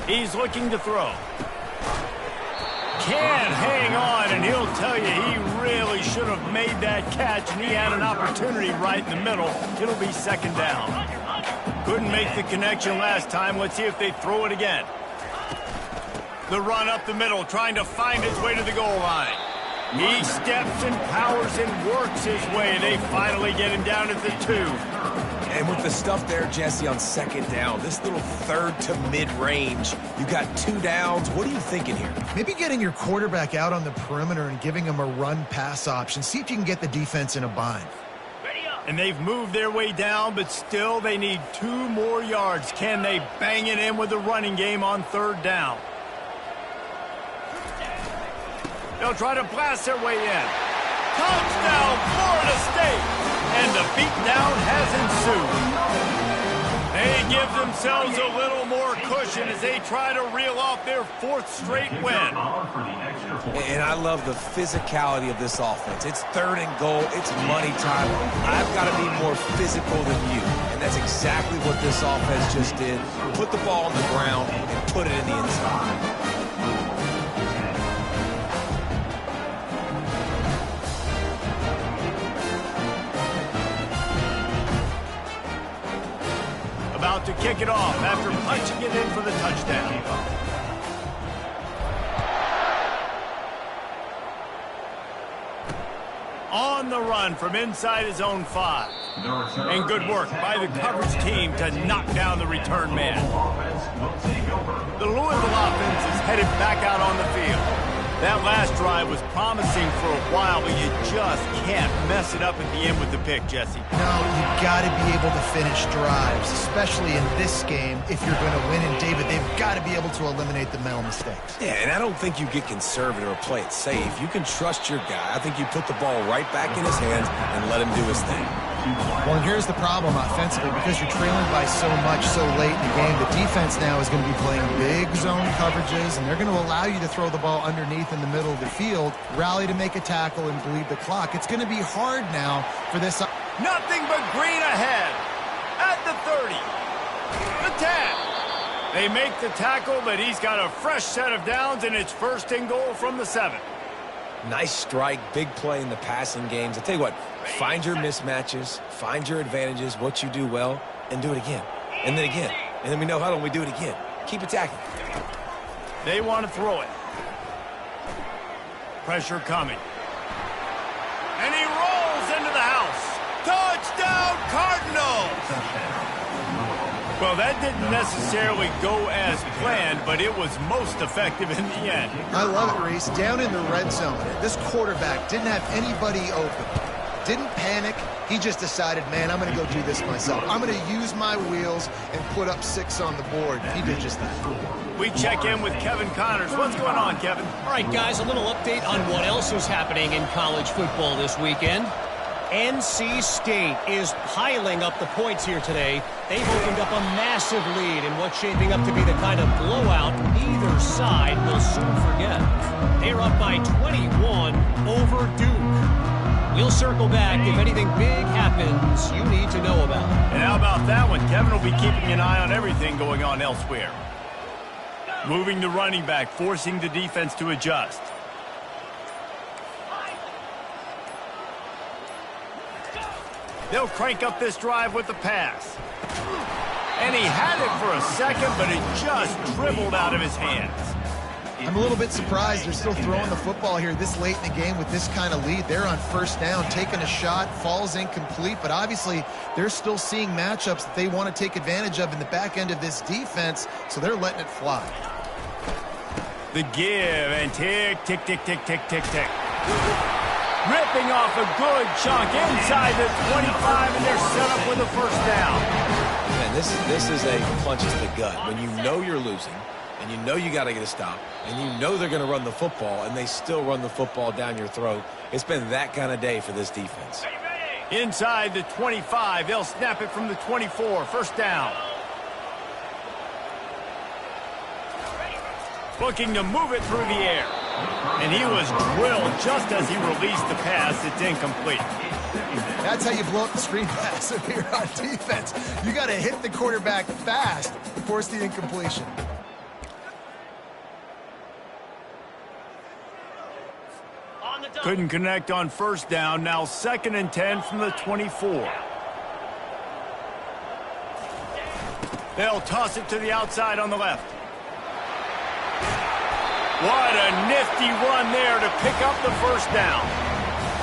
He's looking to throw. Can't hang on, and he'll tell you he really should have made that catch, and he had an opportunity right in the middle. It'll be 2nd down. Couldn't make the connection last time. Let's see if they throw it again. The run up the middle, trying to find his way to the goal line. He steps and powers and works his way. They finally get him down at the 2. And with the stuff there, Jesse, on 2nd down, this little 3rd to mid-range, you got 2 downs. What are you thinking here? Maybe getting your quarterback out on the perimeter and giving him a run-pass option. See if you can get the defense in a bind. And they've moved their way down, but still they need 2 more yards. Can they bang it in with the running game on 3rd down? They'll try to blast their way in. Touchdown, Florida State! And the beatdown has ensued. They give themselves a little more cushion as they try to reel off their 4th straight win. And I love the physicality of this offense. It's 3rd and goal. It's money time. I've got to be more physical than you. And that's exactly what this offense just did. Put the ball on the ground and put it in the inside. About to kick it off after punching it in for the touchdown. On the run from inside his own 5. And good work by the coverage team to knock down the return man. The Louisville offense is headed back out on the field. That last drive was promising for a while, but you just can't mess it up at the end with the pick, Jesse. No, you've got to be able to finish drives, especially in this game. If you're going to win, and David, they've got to be able to eliminate the mental mistakes. Yeah, and I don't think you get conservative or play it safe. You can trust your guy. I think you put the ball right back in his hands and let him do his thing. Well, and here's the problem offensively. Because you're trailing by so much so late in the game, the defense now is going to be playing big zone coverages, and they're going to allow you to throw the ball underneath in the middle of the field, rally to make a tackle, and bleed the clock. It's going to be hard now for this. Nothing but green ahead at the 30. The tap. They make the tackle, but he's got a fresh set of downs, and it's 1st and goal from the 7. Nice strike, big play in the passing games. I tell you what, find your mismatches, find your advantages, what you do well, and do it again. And then again. And then we know how long we do it again. Keep attacking. They want to throw it. Pressure coming. And he rolls into the house. Touchdown, Cardinals! Well, that didn't necessarily go as planned, but it was most effective in the end. I love it, Reese. Down in the red zone, this quarterback didn't have anybody open. Didn't panic. He just decided, man, I'm going to go do this myself. I'm going to use my wheels and put up 6 on the board. He did just that. We check in with Kevin Connors. What's going on, Kevin? All right, guys, a little update on what else is happening in college football this weekend. NC State is piling up the points here today. They've opened up a massive lead in what's shaping up to be the kind of blowout either side will soon forget. They're up by 21 over Duke. We'll circle back if anything big happens you need to know about. And how about that one? Kevin will be keeping an eye on everything going on elsewhere. Moving the running back, forcing the defense to adjust. They'll crank up this drive with the pass. And he had it for a second, but it just dribbled out of his hands. I'm a little bit surprised they're still throwing the football here this late in the game with this kind of lead. They're on 1st down, taking a shot, falls incomplete, but obviously they're still seeing matchups that they want to take advantage of in the back end of this defense, so they're letting it fly. The give and tick, tick, tick, tick, tick, tick, tick. Ripping off a good chunk inside the 25, and they're set up with a 1st down. Man, this is a punch to the gut. When you know you're losing, and you know you got to get a stop, and you know they're going to run the football, and they still run the football down your throat. It's been that kind of day for this defense. Inside the 25, they'll snap it from the 24, 1st down. Looking to move it through the air. And he was drilled just as he released the pass. It's incomplete. That's how you blow up the screen pass if you're on defense. You got to hit the quarterback fast to force the incompletion. Couldn't connect on 1st down. Now 2nd and 10 from the 24. They'll toss it to the outside on the left. What a nifty run there to pick up the 1st down.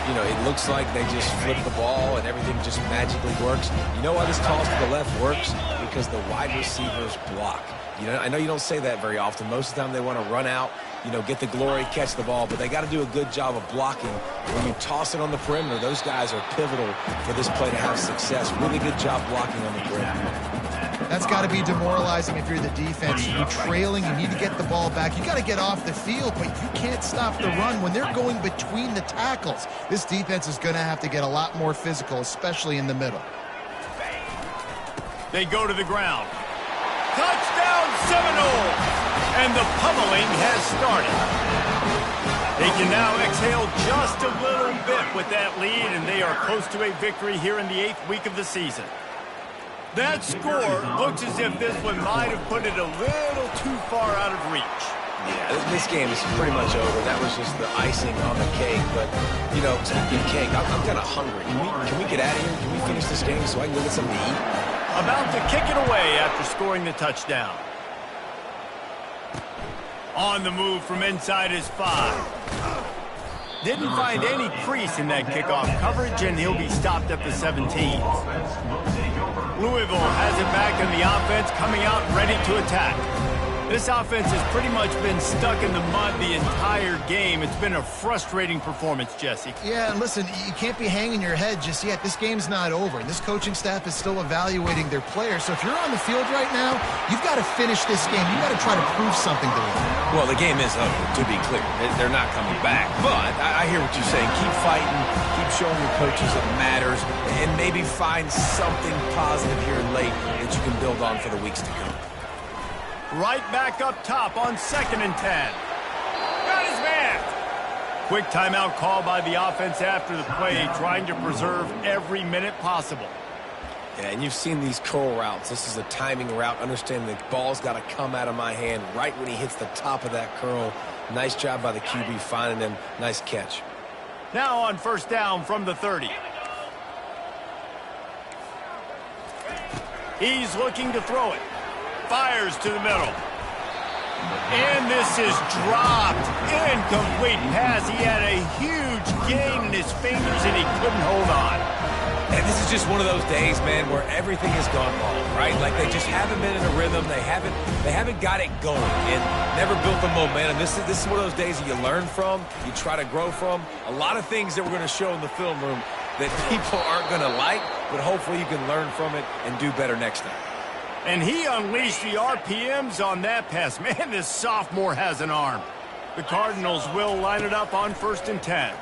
You know, it looks like they just flip the ball and everything just magically works. You know why this toss to the left works? Because the wide receivers block. You know, I know you don't say that very often. Most of the time they want to run out, you know, get the glory, catch the ball, but they got to do a good job of blocking. When you toss it on the perimeter, those guys are pivotal for this play to have success. Really good job blocking on the perimeter. That's got to be demoralizing if you're the defense. You're trailing, you need to get the ball back. You got to get off the field, but you can't stop the run when they're going between the tackles. This defense is going to have to get a lot more physical, especially in the middle. They go to the ground. Touchdown Seminoles! And the pummeling has started. They can now exhale just a little bit with that lead, and they are close to a victory here in the 8th week of the season. That score looks as if this one might have put it a little too far out of reach. Yeah, this game is pretty much over. That was just the icing on the cake. But, you know, speaking of cake, I'm kind of hungry. Can we get out of here? Can we finish this game so I can go get something to eat? About to kick it away after scoring the touchdown. On the move from inside his 5. Didn't find any crease in that kickoff coverage, and he'll be stopped at the 17. Louisville has it back in the offense, coming out ready to attack. This offense has pretty much been stuck in the mud the entire game. It's been a frustrating performance, Jesse. Yeah, and listen, you can't be hanging your head just yet. This game's not over, and this coaching staff is still evaluating their players. So if you're on the field right now, you've got to finish this game. You've got to try to prove something to them. Well, the game is over, to be clear. They're not coming back. But I hear what you're saying. Keep fighting. Keep showing your coaches it matters. And maybe find something positive here late that you can build on for the weeks to come. Right back up top on 2nd and 10. Got his man. Quick timeout call by the offense after the play, trying to preserve every minute possible. Yeah, and you've seen these curl routes. This is a timing route, understanding the ball's got to come out of my hand right when he hits the top of that curl. Nice job by the QB finding him. Nice catch. Now on first down from the 30. He's looking to throw it. Fires to the middle. And this is dropped. Incomplete pass. He had a huge gain in his fingers and he couldn't hold on. And this is just one of those days, man, where everything has gone wrong, right? Like they just haven't been in a rhythm. They haven't got it going and never built the momentum. This is one of those days that you learn from, you try to grow from. A lot of things that we're going to show in the film room that people aren't going to like, but hopefully you can learn from it and do better next time. And he unleashed the RPMs on that pass. Man, this sophomore has an arm. The Cardinals will line it up on 1st and 10.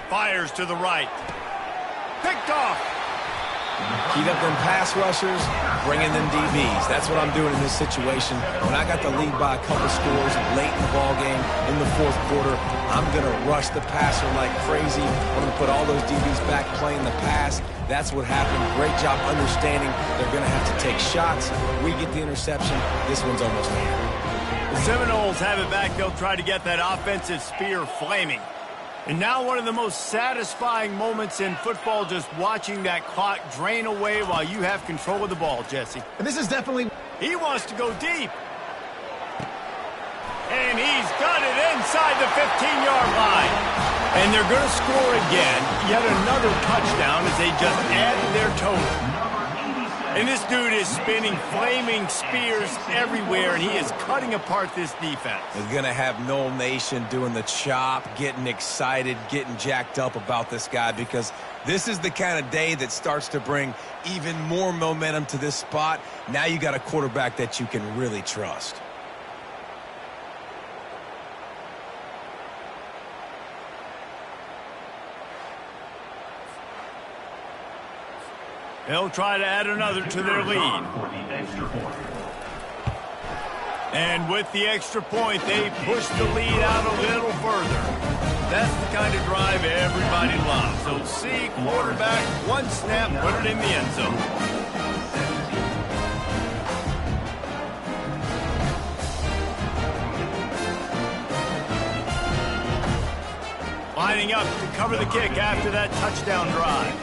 Fires to the right. Picked off. Heat up them pass rushers, bringing them DBs. That's what I'm doing in this situation. When I got the lead by a couple scores late in the ball game in the 4th quarter, I'm going to rush the passer like crazy. I'm going to put all those DBs back playing the pass. That's what happened. Great job understanding they're going to have to take shots. We get the interception. This one's almost over. The Seminoles have it back. They'll try to get that offensive spear flaming. And now one of the most satisfying moments in football, just watching that clock drain away while you have control of the ball, Jesse. And this is definitely... He wants to go deep. And he's got it inside the 15-yard line. And they're going to score again. Yet another touchdown as they just added their total. And this dude is spinning flaming spears everywhere, and he is cutting apart this defense. We're going to have Noel Nation doing the chop, getting excited, getting jacked up about this guy, because this is the kind of day that starts to bring even more momentum to this spot. Now you got a quarterback that you can really trust. They'll try to add another to their lead. And with the extra point, they push the lead out a little further. That's the kind of drive everybody loves. So see quarterback, one snap, put it in the end zone. Lining up to cover the kick after that touchdown drive.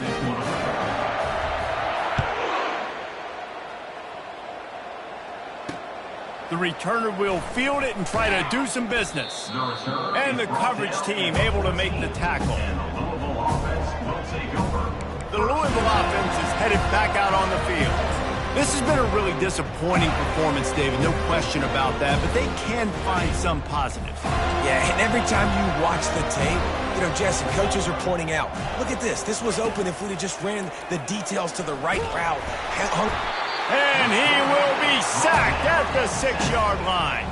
The returner will field it and try to do some business. And the coverage team able to make the tackle. The Louisville offense is headed back out on the field. This has been a really disappointing performance, David, no question about that, but they can find some positives. Yeah, and every time you watch the tape, you know, Jesse, coaches are pointing out, look at this. This was open if we'd have just ran the details to the right route. And he will be sacked at the 6-yard line.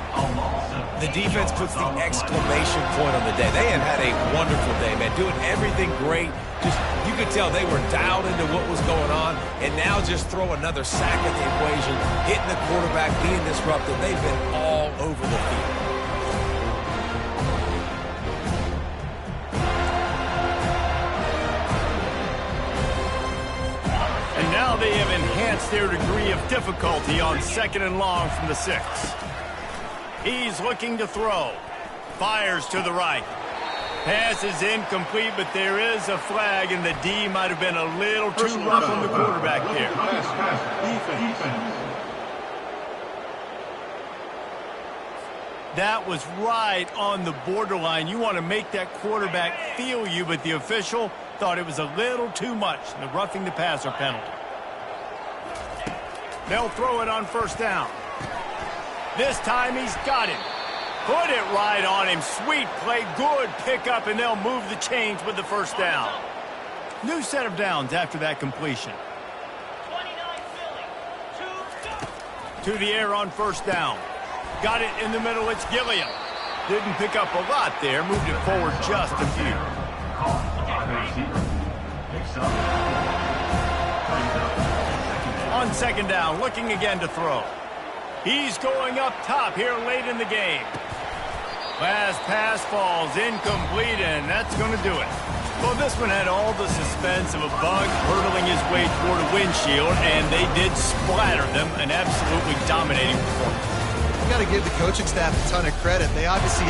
The defense puts the exclamation point on the day. They have had a wonderful day, man. Doing everything great. Just, you could tell they were dialed into what was going on. And now just throw another sack at the equation. Hitting the quarterback, being disruptive. They've been all over the field. And now they have enhanced their degree of difficulty on 2nd and long from the 6. He's looking to throw. Fires to the right. Pass is incomplete, but there is a flag, and the D might have been a little too rough on the quarterback there. That was right on the borderline. You want to make that quarterback feel you, but the official thought it was a little too much. The roughing the passer penalty. They'll throw it on 1st down. This time he's got it. Put it right on him. Sweet play, good pickup, and they'll move the chains with the 1st down. New set of downs after that completion. To the air on 1st down. Got it in the middle, it's Gilliam. Didn't pick up a lot there, moved it forward just a few. On 2nd down, looking again to throw. He's going up top here late in the game. Last pass falls incomplete, and that's going to do it. Well, this one had all the suspense of a bug hurtling his way toward a windshield, and they did splatter them. An absolutely dominating performance. You got to give the coaching staff a ton of credit. They obviously